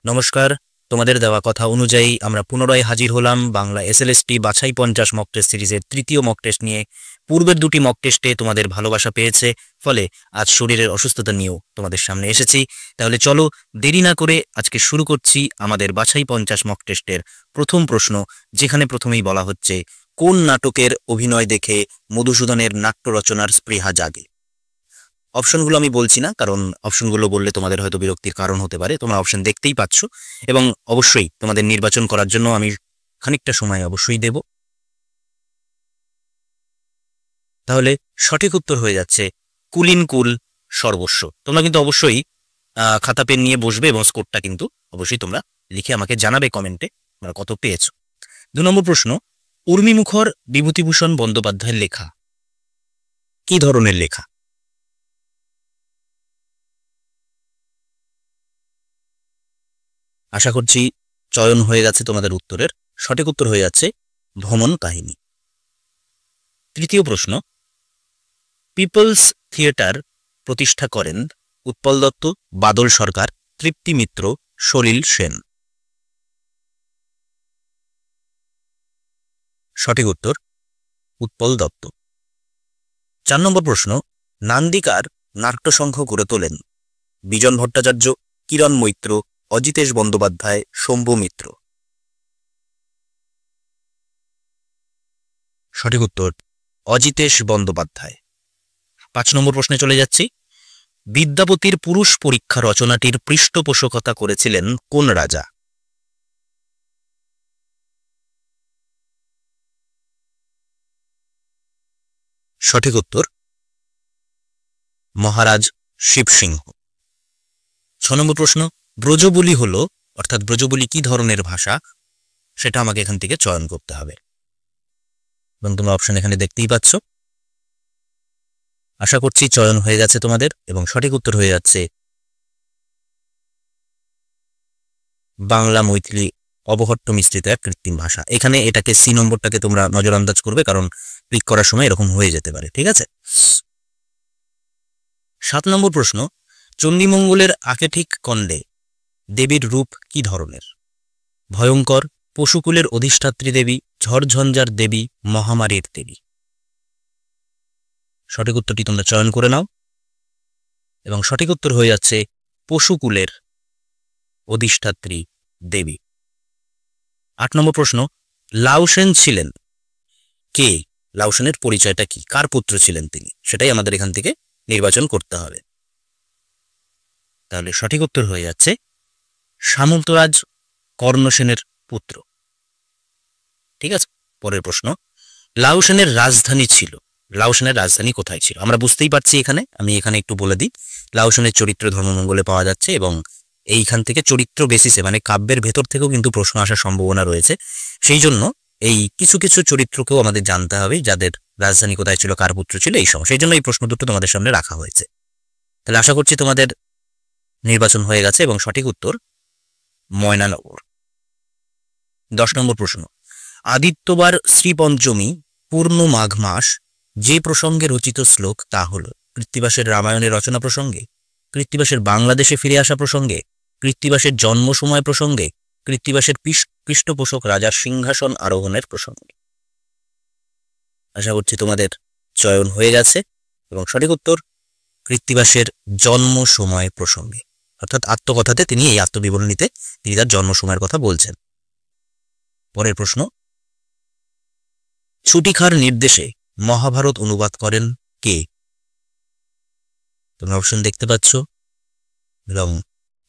নমস্কার, তোমাদের দেওয়া কথা অনুযায়ী আমরা পুনরায় হাজির হলাম বাংলা এসএলএসটি বাছাই 50 মক টেস্ট সিরিজের তৃতীয় মক টেস্ট নিয়ে। পূর্বের দুটি মক টেস্টে তোমাদের ভালোবাসা পেয়েছে, ফলে আজ শরীরের অসুস্থতা নিয়েও তোমাদের সামনে এসেছি। তাহলে চলো দেরি না করে আজকে শুরু করছি আমাদের বাছাই 50 মক টেস্টের প্রথম প্রশ্ন, যেখানে প্রথমেই বলা হচ্ছে, কোন নাটকের অভিনয় দেখে মধুসূদনের নাট্য রচনার স্পৃহা জাগে? অপশনগুলো আমি বলছি না, কারণ অপশনগুলো বললে তোমাদের হয়তো বিরক্তির কারণ হতে পারে। তোমরা অপশন দেখতেই পাচ্ছ, এবং অবশ্যই তোমাদের নির্বাচন করার জন্য আমি খানিকটা সময় অবশ্যই দেব। তাহলে সঠিক উত্তর হয়ে যাচ্ছে কুলীন কুল সর্বস্ব। তোমরা কিন্তু অবশ্যই খাতা পেন নিয়ে বসবে এবং স্কোরটা কিন্তু অবশ্যই তোমরা লিখে আমাকে জানাবে কমেন্টে তোমরা কত পেয়েছো। 2 নম্বর প্রশ্ন, উর্মিমুখর বিভূতিভূষণ বন্দ্যোপাধ্যায়ের লেখা কি ধরনের লেখা? আশা করছি চয়ন হয়ে গেছে তোমাদের উত্তরের। সঠিক উত্তর হয়ে যাচ্ছে ভ্রমণ কাহিনী। তৃতীয় প্রশ্ন, পিপলস থিয়েটার প্রতিষ্ঠা করেন উৎপল দত্ত, বাদল সরকার, তৃপ্তি মিত্র, সলিল সেন? সঠিক উত্তর উৎপল দত্ত। 4 নম্বর প্রশ্ন, নান্দিকার নাট্যসংঘ গড়ে তোলেন বিজন ভট্টাচার্য, কিরণ মৈত্র, অজিতেশ বন্দ্যোপাধ্যায়, শম্ভু মিত্র? সঠিক উত্তর অজিতেশ বন্দ্যোপাধ্যায়। 5 নম্বর প্রশ্নে চলে যাচ্ছি, বিদ্যাপতির পুরুষ পরীক্ষা রচনাটির পৃষ্ঠপোষকতা করেছিলেন কোন রাজা? সঠিক উত্তর মহারাজ শিবসিংহ। 6 নম্বর প্রশ্ন, ব্রজবুলি হলো, অর্থাৎ ব্রজবুলি কি ধরনের ভাষা, সেটা আমাকে এখান থেকে চয়ন করতে হবে, এবং তোমরা অপশন এখানে দেখতেই পাচ্ছ। আশা করছি চয়ন হয়ে গেছে তোমাদের, এবং সঠিক উত্তর হয়ে যাচ্ছে বাংলা মৈথিলি অবহট্ট মিশ্রিত এক কৃত্রিম ভাষা। এখানে এটাকে সি নম্বরটাকে তোমরা নজরআন্দাজ করবে, কারণ ক্লিক করার সময় এরকম হয়ে যেতে পারে। ঠিক আছে। 7 নম্বর প্রশ্ন, চণ্ডীমঙ্গলের আকেঠিক কণ্ডে দেবীর রূপ কি ধরনের? ভয়ঙ্কর, পশুকুলের অধিষ্ঠাত্রী দেবী, ঝড়ঝঞ্ঝার দেবী, মহামারীর দেবী? সঠিক উত্তরটি তোমরা চয়ন করে নাও, এবং সঠিক উত্তর হয়ে যাচ্ছে পশুকুলের অধিষ্ঠাত্রী দেবী। 8 নম্বর প্রশ্ন, লাউসেন ছিলেন কে? লাউসেনের পরিচয়টা কি? কার পুত্র ছিলেন তিনি? সেটাই আমাদের এখান থেকে নির্বাচন করতে হবে। তাহলে সঠিক উত্তর হয়ে যাচ্ছে সামন্তরাজ কর্ণসেনের পুত্র। ঠিক আছে। পরের প্রশ্ন, লাউসেনের রাজধানী ছিল, লাউসেনের রাজধানী কোথায় ছিল? আমরা বুঝতেই পারছি, আমি এখানে একটু বলে দিই, লাউসেনের চরিত্র ধর্মমঙ্গলে পাওয়া যাচ্ছে, এবং এইখান থেকে চরিত্র বেসিসে, মানে কাব্যের ভেতর থেকেও কিন্তু প্রশ্ন আসার সম্ভাবনা রয়েছে। সেই জন্য এই কিছু কিছু চরিত্রকেও আমাদের জানতে হবে, যাদের রাজধানী কোথায় ছিল, কার পুত্র ছিল, এই সময়। সেই জন্য এই প্রশ্ন দুটো তোমাদের সামনে রাখা হয়েছে। তাহলে আশা করছি তোমাদের নির্বাচন হয়ে গেছে, এবং সঠিক উত্তর ময়নানগর। 10 নম্বর প্রশ্ন, আদিত্যবার শ্রীপঞ্চমী পূর্ণ মাঘ মাস যে প্রসঙ্গে রচিত শ্লোক তা হল কৃত্তিবাসের রামায়ণের রচনা প্রসঙ্গে, কৃত্তিবাসের বাংলাদেশে ফিরে আসা প্রসঙ্গে, কৃত্তিবাসের জন্ম সময় প্রসঙ্গে, কৃত্তিবাসের পৃষ্ঠপোষক রাজার সিংহাসন আরোহণের প্রসঙ্গে? আশা করছি তোমাদের চয়ন হয়ে গেছে, এবং সঠিক উত্তর কৃত্তিবাসের জন্ম সময় প্রসঙ্গে, অর্থাৎ আত্মকথাতে তিনি, এই আত্মবিবরণীতে তিনি তার জন্ম সময়ের কথা বলছেন। পরের প্রশ্ন, ছুটিখার নির্দেশে মহাভারত অনুবাদ করেন কে? তোমরা অপশন দেখতে পাচ্ছ, এবং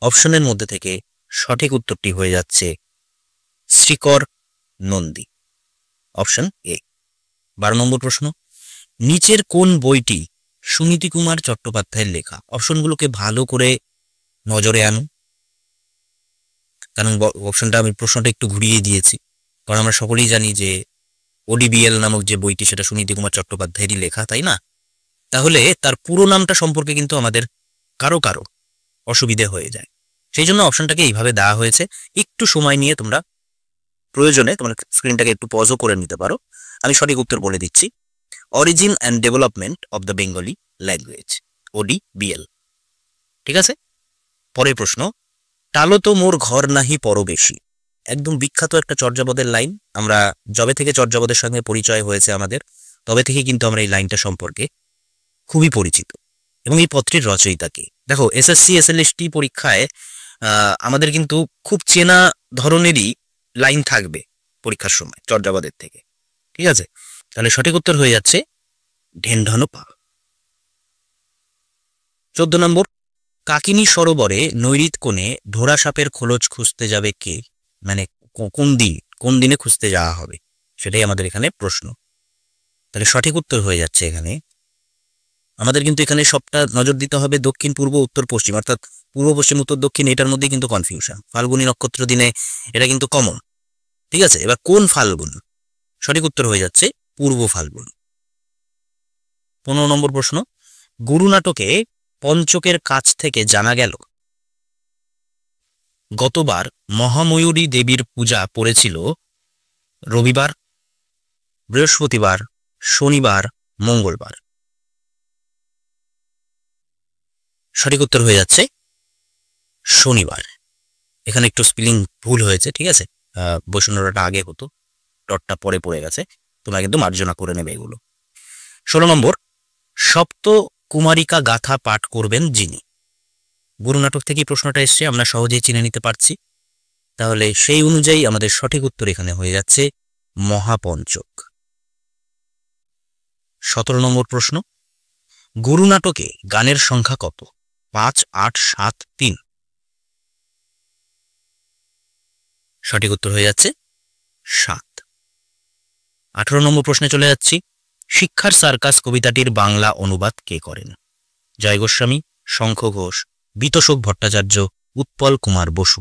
অপশনের মধ্যে থেকে সঠিক উত্তরটি হয়ে যাচ্ছে শ্রীকর নন্দী, অপশন এ। 12 নম্বর প্রশ্ন, নিচের কোন বইটি সুনীতি কুমার চট্টোপাধ্যায়ের লেখা? অপশনগুলোকে ভালো করে নজরে আনো, কারণ অপশনটা আমি প্রশ্নটা একটু ঘুরিয়ে দিয়েছি, কারণ আমরা সকলেই জানি যে ওডিবিএল নামক যে বইটি, সেটা সুনীতি কুমার চট্টোপাধ্যায়েরই লেখা, তাই না? তাহলে তার পুরো নামটা সম্পর্কে কিন্তু আমাদের কারো কারো অসুবিধে হয়ে যায়। সেই জন্য অপশনটাকে এইভাবে দেওয়া হয়েছে। একটু সময় নিয়ে তোমরা প্রয়োজনে তোমার স্ক্রিনটাকে একটু পজও করে নিতে পারো। আমি সঠিক উত্তর বলে দিচ্ছি, origin and development of the Bengali language, ODBL। ঠিক আছে। পরের প্রশ্ন, টালো তো মোর ঘর নাহি পরবেশী, একদম বিখ্যাত একটা চর্যাপদের লাইন। আমরা যবে থেকে চর্যাপদের সঙ্গে পরিচয় হয়েছে আমাদের, তবে থেকে কিন্তু আমরা এই লাইনটা সম্পর্কে খুবই পরিচিত। এবং এই পত্রের রচয়িতা কে? দেখো, এসএসসি এসএলএসটি পরীক্ষায় আমাদের কিন্তু খুব চেনা ধরনেরই লাইন থাকবে পরীক্ষার সময় চর্যাপদের থেকে, ঠিক আছে? তাহলে সঠিক উত্তর হয়ে যাচ্ছে ঢেনঢানো পা। 14 নম্বর, কাকিনী সরোবরে নৈরিত কোণে ঢোড়া সাপের খোলজ খুঁজতে যাবে কে? মানে কোন দিনে খুঁজতে যাওয়া হবে, সেটাই আমাদের এখানে প্রশ্ন। তাহলে সঠিক উত্তর হয়ে যাচ্ছে এখানে, আমাদের কিন্তু এখানে সবটা নজর দিতে হবে দক্ষিণ, পূর্ব, উত্তর, পশ্চিম, অর্থাৎ পূর্ব, পশ্চিম, উত্তর, দক্ষিণ, এটার মধ্যেই কিন্তু কনফিউশন। ফাল্গুনী নক্ষত্র দিনে এটা কিন্তু কমন, ঠিক আছে? এবার কোন ফাল্গুন? সঠিক উত্তর হয়ে যাচ্ছে পূর্ব ফাল্গুন। 15 নম্বর প্রশ্ন, গুরু নাটকে পঞ্চকের কাছ থেকে জানা গেল গতবার মহাময়ূরী দেবীর পূজা পড়েছিল রবিবার, বৃহস্পতিবার, শনিবার, মঙ্গলবার। সঠিক উত্তর হয়ে যাচ্ছে শনিবার। এখানে একটু স্পেলিং ভুল হয়েছে, ঠিক আছে? বৈষণ্যটা আগে হতো, ডটটা পরে পড়ে গেছে, তোমরা কিন্তু মার্জনা করে নেবে এগুলো। 16 নম্বর, সপ্ত কুমারিকা গাথা পাঠ করবেন যিনি? গুরু নাটক থেকে প্রশ্নটা এসছে, আমরা সহজেই চিনে নিতে পারছি। তাহলে সেই অনুযায়ী আমাদের সঠিক উত্তর এখানে হয়ে যাচ্ছে মহাপঞ্চক। 17 নম্বর প্রশ্ন, গুরু নাটকে গানের সংখ্যা কত? 5, 8, 7, 3। সঠিক উত্তর হয়ে যাচ্ছে 7। 18 নম্বর প্রশ্নে চলে যাচ্ছি, শিক্ষার সার্কাস কবিতাটির বাংলা অনুবাদ কে করেন? জয় গোস্বামী, শঙ্খ ঘোষ, বিতোষক ভট্টাচার্য, উৎপল কুমার বসু।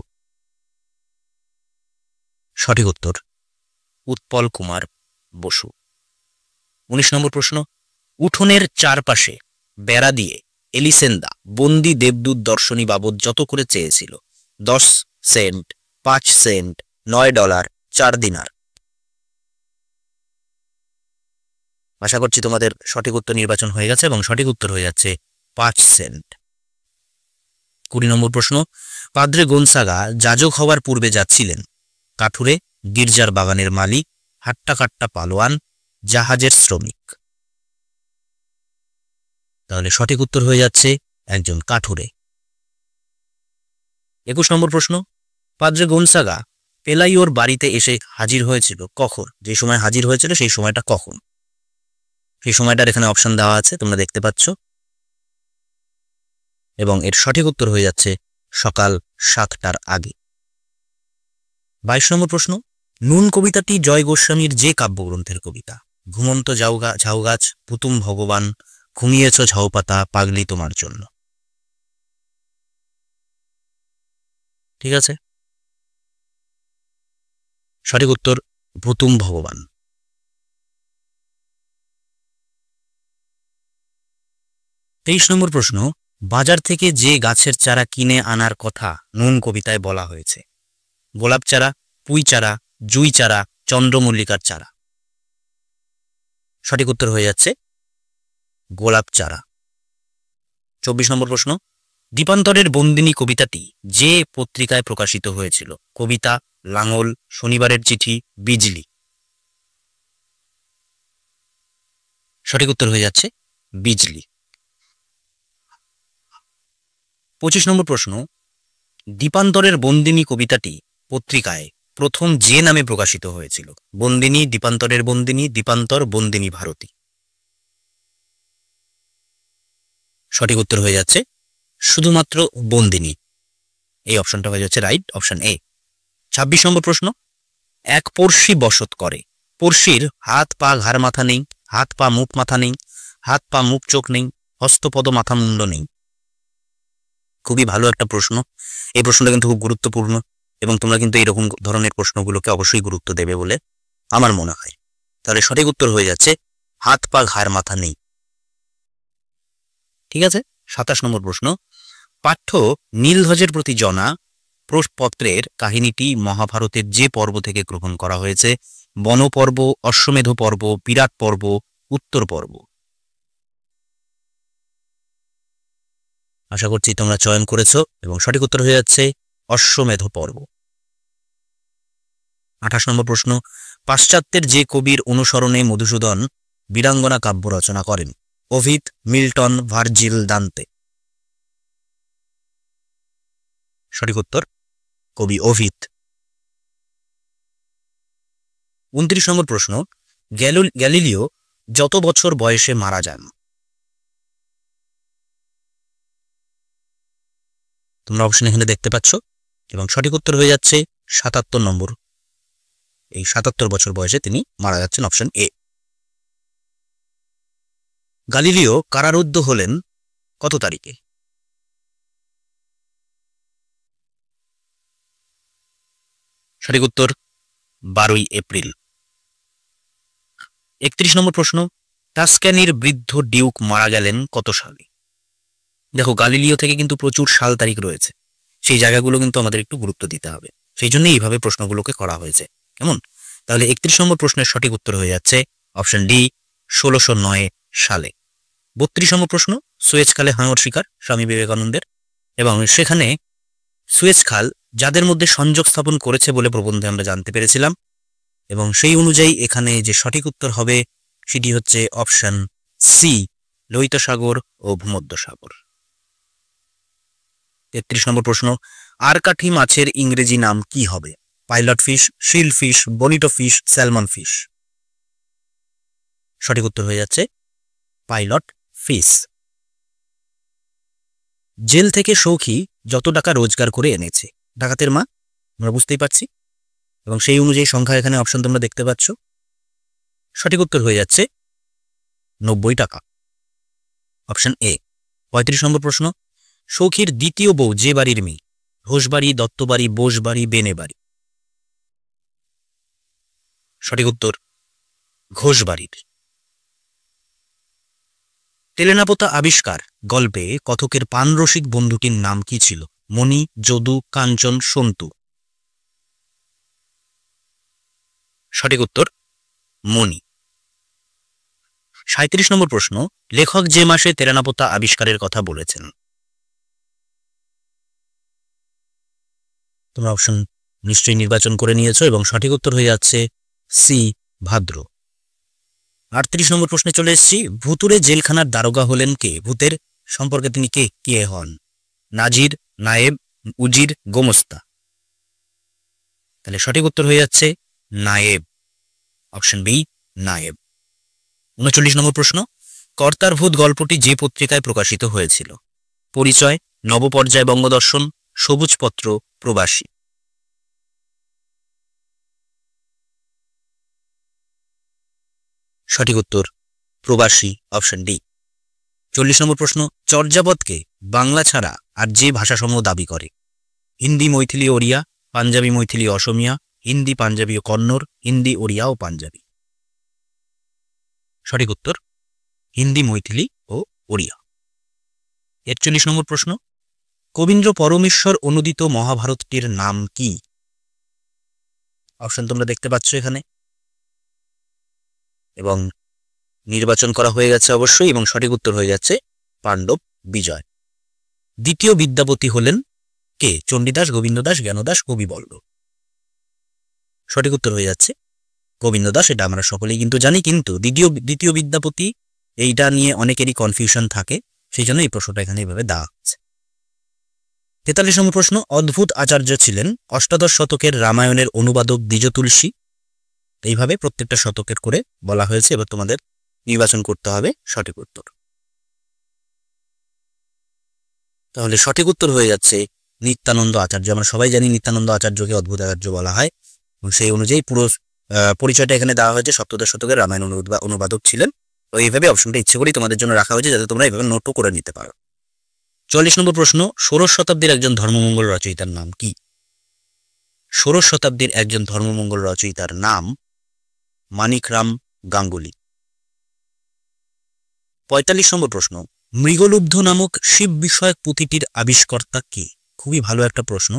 সঠিক উত্তর উৎপল কুমার বসু। 19 নম্বর প্রশ্ন, উঠোনের চারপাশে বেড়া দিয়ে এলিসেন্দা বন্দি দেবদূত দর্শনী বাবদ যত করে চেয়েছিল? 10 সেন্ট, 5 সেন্ট, $9, 4 দিনার। আশা করছি তোমাদের সঠিক উত্তর নির্বাচন হয়ে গেছে এবং সঠিক উত্তর হয়ে যাচ্ছে 5 সেন্ট। 20 নম্বর প্রশ্ন, পাদ্রে গোনসাগা যাজক হওয়ার পূর্বে যাচ্ছিলেন কাঠুরে, গির্জার বাগানের মালি, হাট্টা কাট্টা পালোয়ান, জাহাজের শ্রমিক। তাহলে সঠিক উত্তর হয়ে যাচ্ছে একজন কাঠুরে। 21 নম্বর প্রশ্ন, পাদ্রে গোনসাগা পেলাইওর বাড়িতে এসে হাজির হয়েছিল কখন? যে সময় হাজির হয়েছিল সেই সময়টা কখন? সেই সময়টার এখানে অপশন দেওয়া আছে, তোমরা দেখতে পাচ্ছ, এবং এর সঠিক উত্তর হয়ে যাচ্ছে সকাল 7টার আগে। 22 নম্বর প্রশ্ন, নুন কবিতাটি জয় গোস্বামীর যে কাব্যগ্রন্থের কবিতা? ঘুমন্ত ঝাউগাছ, পুতুম ভগবান, ঘুমিয়েছ ঝাউপাতা, পাগলি তোমার জন্য। ঠিক আছে, সঠিক উত্তর পুতুম ভগবান। 23 নম্বর প্রশ্ন, বাজার থেকে যে গাছের চারা কিনে আনার কথা নুন কবিতায় বলা হয়েছে? গোলাপ চারা, পুঁই চারা, জুই চারা, চন্দ্রমল্লিকার চারা। সঠিক উত্তর হয়ে যাচ্ছে গোলাপ চারা। 24 নম্বর প্রশ্ন, দীপান্তরের বন্দিনী কবিতাটি যে পত্রিকায় প্রকাশিত হয়েছিল? কবিতা, লাঙল, শনিবারের চিঠি, বিজলি। সঠিক উত্তর হয়ে যাচ্ছে বিজলি। 25 নম্বর প্রশ্ন, দীপান্তরের বন্দিনী কবিতাটি পত্রিকায় প্রথম যে নামে প্রকাশিত হয়েছিল? বন্দিনী, দীপান্তরের বন্দিনী, দীপান্তর, বন্দিনী ভারতী। সঠিক উত্তর হয়ে যাচ্ছে শুধুমাত্র বন্দিনী। এই অপশনটা হয়ে যাচ্ছে রাইট, অপশন এ। 26 নম্বর প্রশ্ন, এক পড়শি বসত করে, পড়শির হাত পা ঘাড় মাথা নেই, হাত পা মুখ মাথা নেই, হাত পা মুখ চোখ নেই, হস্তপদ মাথা মুন্ড নেই। খুবই ভালো একটা প্রশ্ন, এই প্রশ্নটা কিন্তু খুব গুরুত্বপূর্ণ এবং তোমরা কিন্তু এইরকম ধরনের প্রশ্নগুলোকে অবশ্যই গুরুত্ব দেবে বলে আমার মনে হয়। তাহলে সঠিক উত্তর হয়ে যাচ্ছে হাত পা ঘাড় মাথা নেই। ঠিক আছে, 27 নম্বর প্রশ্ন, পাঠ্য নীলধ্বজের প্রতি জনা পত্রের কাহিনীটি মহাভারতের যে পর্ব থেকে গ্রহণ করা হয়েছে? বনপর্ব, অশ্বমেধ পর্ব, বিরাট পর্ব, উত্তর পর্ব। আশা করছি তোমরা চয়ন করেছো এবং সঠিক উত্তর হয়ে যাচ্ছে অশ্বমেধ পর্ব। 28 নম্বর প্রশ্ন, পাশ্চাত্যের যে কবির অনুসরণে মধুসূদন বীরাঙ্গনা কাব্য রচনা করেন? Ovid, Milton, Virgil, দান্তে। সঠিক উত্তর কবি ওভিড। 29 নম্বর প্রশ্ন, গ্যালিলিও যত বছর বয়সে মারা যান? তোমরা অপশন এখানে দেখতে পাচ্ছ এবং সঠিক উত্তর হয়ে যাচ্ছে 77 নম্বর। এই 77 বছর বয়সে তিনি মারা যাচ্ছেন, অপশন এ। গ্যালিলিও কারারুদ্ধ হলেন কত তারিখে? সঠিক উত্তর 12ই এপ্রিল। 31 নম্বর প্রশ্ন, টাস্ক্যানির বৃদ্ধ ডিউক মারা গেলেন কত সালে? দেখো, গ্যালিলিও থেকে কিন্তু প্রচুর সাল তারিখ রয়েছে, সেই জায়গাগুলো কিন্তু আমাদের একটু গুরুত্ব দিতে হবে, সেই জন্য এইভাবে প্রশ্নগুলোকে করা হয়েছে। কেমন? তাহলে 31 নম্বর প্রশ্নের সঠিক উত্তর হয়ে যাচ্ছে অপশন ডি, 1609 সালে। 32 নম্বর প্রশ্ন, সুয়েজ খালে হাঙর শিকার স্বামী বিবেকানন্দের, এবং সেখানে সুয়েজ খাল যাদের মধ্যে সংযোগ স্থাপন করেছে বলে প্রবন্ধে আমরা জানতে পেরেছিলাম, এবং সেই অনুযায়ী এখানে যে সঠিক উত্তর হবে সেটি হচ্ছে অপশন সি, লোহিত সাগর ও ভূমধ্যসাগর। 33 নম্বর প্রশ্ন, আরকাঠি মাছের ইংরেজি নাম কি হবে? পাইলট ফিশ, শিল fish, bonito fish, salmon fish. সঠিক উত্তর হয়ে যাচ্ছে পাইলট ফিশ। জেল থেকে সৌখী যত টাকা রোজগার করে এনেছে, ডাকাতের মা, আমরা বুঝতেই পারছি, এবং সেই অনুযায়ী সংখ্যা এখানে অপশন তোমরা দেখতে পাচ্ছ। সঠিক উত্তর হয়ে যাচ্ছে 90 টাকা, অপশন এ। 35 নম্বর প্রশ্ন, সৌখীর দ্বিতীয় বউ যে বাড়ির মেয়ে, ঘোষবাড়ি, দত্তবাড়ি, বোসবাড়ি, বেনেবাড়ি। সঠিক উত্তর ঘোষবাড়ির। তেলেনাপোতা আবিষ্কার গল্পে কথকের পানরসিক বন্ধুটির নাম কি ছিল? মণি, যদু, কাঞ্চন, সন্তু। সঠিক উত্তর মণি। 37 নম্বর প্রশ্ন, লেখক যে মাসে তেলেনাপোতা আবিষ্কারের কথা বলেছেন? তোমরা অপশন নিশ্চয়ই নির্বাচন করে নিয়েছো এবং সঠিক উত্তর হয়ে যাচ্ছে সি, ভাদ্র। 38 নম্বর প্রশ্নে চলে এসেছি, ভুতুরে জেলখানার দারোগা হলেন কে? ভূতের সম্পর্কে তিনি কে হন? নাজির, নায়েব, উজির, গোমস্তা। তাহলে সঠিক উত্তর হয়ে যাচ্ছে নায়েব, অপশন বি, নায়েব। 39 নম্বর প্রশ্ন, কর্তার ভূত গল্পটি যে পত্রিকায় প্রকাশিত হয়েছিল? পরিচয়, নবপর্যায়, বঙ্গদর্শন, সবুজপত্র, প্রবাসী। সঠিক উত্তর প্রবাসী, অপশন ডি। 40 নম্বর প্রশ্ন, চর্যাপদকে বাংলা ছাড়া আর যে ভাষাসমূহ দাবি করে? হিন্দি, মৈথিলি, ওড়িয়া, পাঞ্জাবি, মৈথিলি, অসমিয়া, হিন্দি, পাঞ্জাবি ও কন্নড়, হিন্দি, ওড়িয়া ও পাঞ্জাবি। সঠিক উত্তর হিন্দি, মৈথিলি ও ওড়িয়া। 41 নম্বর প্রশ্ন, কবীন্দ্র পরমেশ্বর অনুদিত মহাভারতটির নাম কি? অপশন তোমরা দেখতে পাচ্ছ এখানে, এবং নির্বাচন করা হয়ে গেছে অবশ্যই, এবং সঠিক উত্তর হয়ে যাচ্ছে পাণ্ডব বিজয়। দ্বিতীয় বিদ্যাপতি হলেন কে? চণ্ডীদাস, গোবিন্দদাস, জ্ঞানদাস, কবিবল্লভ। সঠিক উত্তর হয়ে যাচ্ছে গোবিন্দদাস। এটা আমরা সকলেই কিন্তু জানি, কিন্তু দ্বিতীয় বিদ্যাপতি এইটা নিয়ে অনেকেরই কনফিউশন থাকে, সেই জন্য এই প্রশ্নটা এখানে এইভাবে দেওয়া হচ্ছে। 43 নম্বর প্রশ্ন, অদ্ভুত আচার্য ছিলেন অষ্টাদশ শতকের রামায়ণের অনুবাদক দ্বিজ তুলসী। এইভাবে প্রত্যেকটা শতকের করে বলা হয়েছে, এবার তোমাদের নির্বাচন করতে হবে সঠিক উত্তর। তাহলে সঠিক উত্তর হয়ে যাচ্ছে নিত্যানন্দ আচার্য। আমরা সবাই জানি নিত্যানন্দ আচার্যকে অদ্ভুত আচার্য বলা হয়, এবং সেই অনুযায়ী পুরো পরিচয়টা এখানে দেওয়া হয়েছে, সপ্তদশ শতকের রামায়ণ অনুবাদক ছিলেন। তো এইভাবে অপশনটা ইচ্ছে করেই তোমাদের জন্য রাখা হয়েছে, যাতে তোমরা এইভাবে নোটও করে নিতে পারো। 44 নম্বর প্রশ্ন, ষোড়শ শতাব্দীর একজন ধর্মমঙ্গল রচয়িতার নাম কি? ষোড়শ শতাব্দীর একজন ধর্মমঙ্গল রচয়িতার নাম মানিকরাম গাঙ্গুলি। 45 নম্বর প্রশ্ন, মৃগলুব্ধ নামক শিব বিষয়ক পুঁথিটির আবিষ্কর্তা কে? খুবই ভালো একটা প্রশ্ন,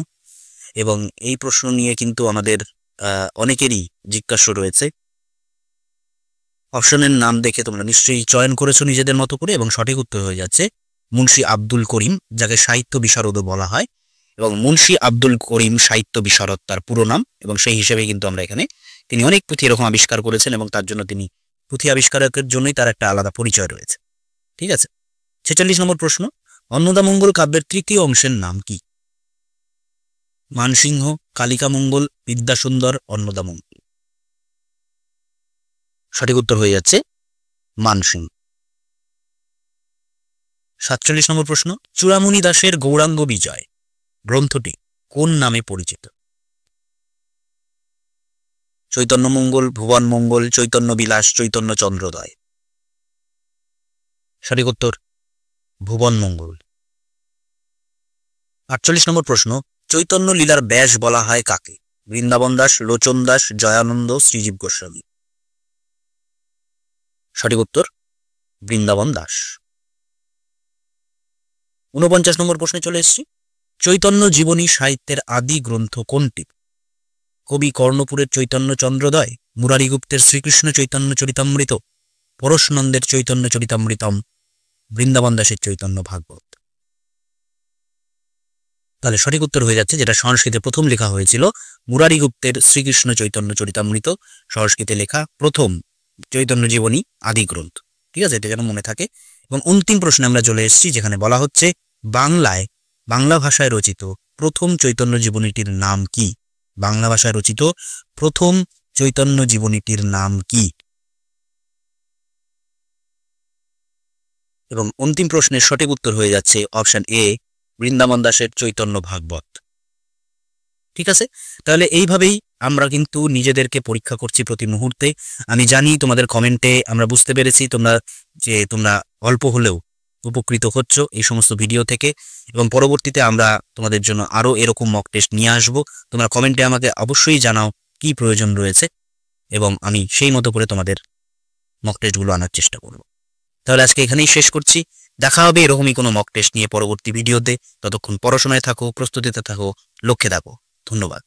এবং এই প্রশ্ন নিয়ে কিন্তু আমাদের অনেকেরই জিজ্ঞাসা রয়েছে। অপশনের নাম দেখে তোমরা নিশ্চয়ই চয়ন করেছো নিজেদের মতো করে, এবং সঠিক উত্তর হয়ে যাচ্ছে মুন্সি আব্দুল করিম, যাকে সাহিত্য বিশারদও বলা হয়। এবং মুন্সি আব্দুল করিম সাহিত্য বিশারদ তার পুরো নাম, এবং সেই হিসেবে কিন্তু আমরা এখানে তিনি অনেক পুঁথি এরকম আবিষ্কার করেছেন এবং তার জন্য তিনি পুঁথি আবিষ্কারকের জন্যই তার একটা আলাদা পরিচয় রয়েছে। ঠিক আছে, 46 নম্বর প্রশ্ন, অন্নদামঙ্গল কাব্যের তৃতীয় অংশের নাম কি? মানসিংহ, কালিকামঙ্গল, বিদ্যাসুন্দর, অন্নদামঙ্গল। সঠিক উত্তর হয়ে যাচ্ছে মানসিংহ। 47 নম্বর প্রশ্ন, চূড়ামণি দাসের গৌরাঙ্গ বিজয় গ্রন্থটি কোন নামে পরিচিত? চৈতন্যমঙ্গল, ভুবনমঙ্গল, চৈতন্য বিলাস, চৈতন্য চন্দ্রোদয়। সঠিক উত্তর ভুবনমঙ্গল। 48 নম্বর প্রশ্ন, চৈতন্য লীলার ব্যাস বলা হয় কাকে? বৃন্দাবন দাস, লোচন দাস, জয়ানন্দ, শ্রীজীব গোস্বামী। সঠিক উত্তর বৃন্দাবন দাস। 49 নম্বর প্রশ্নে চলে এসেছি, চৈতন্য জীবনী সাহিত্যের আদি গ্রন্থ কোনটি? কবি কর্ণপুরের চৈতন্য চন্দ্রোদয়, মুরারিগুপ্তের শ্রীকৃষ্ণ চৈতন্য চরিতামৃত, পরশনন্দের চৈতন্য চরিতামৃতম, বৃন্দাবন দাসের চৈতন্য ভাগবত। তাহলে সঠিক উত্তর হয়ে যাচ্ছে, যেটা সংস্কৃতে প্রথম লেখা হয়েছিল, মুরারিগুপ্তের শ্রীকৃষ্ণ চৈতন্য চরিতামৃত সংস্কৃতে লেখা প্রথম চৈতন্য জীবনী আদি গ্রন্থ। ঠিক আছে, এটা যেন মনে থাকে। এবং অন্তিম প্রশ্নে আমরা চলে এসেছি, যেখানে বলা হচ্ছে বাংলা ভাষায় রচিত প্রথম চৈতন্য জীবনীটির নাম কি? বাংলা ভাষায় রচিত প্রথম চৈতন্য জীবনীটির নাম কি? এবং অন্তিম প্রশ্নের সঠিক উত্তর হয়ে যাচ্ছে অপশন এ, বৃন্দাবন দাসের চৈতন্য ভাগবত। ঠিক আছে, তাহলে এইভাবেই আমরা কিন্তু নিজেদেরকে পরীক্ষা করছি প্রতি মুহূর্তে। আমি জানি তোমাদের কমেন্টে আমরা বুঝতে পেরেছি তোমরা অল্প হলেও উপকৃত হচ্ছ এই সমস্ত ভিডিও থেকে, এবং পরবর্তীতে আমরা তোমাদের জন্য আরো এরকম মক টেস্ট নিয়ে আসবো। তোমরা কমেন্টে আমাকে অবশ্যই জানাও কি প্রয়োজন রয়েছে, এবং আমি সেই মতো করে তোমাদের মক টেস্টগুলো আনার চেষ্টা করব। তাহলে আজকে এখানেই শেষ করছি। দেখা হবে এরকমই কোনো মক টেস্ট নিয়ে পরবর্তী ভিডিওতে। ততক্ষণ পড়াশোনায় থাকো, প্রস্তুতিতে থাকো, লক্ষ্যে থাকো। ধন্যবাদ।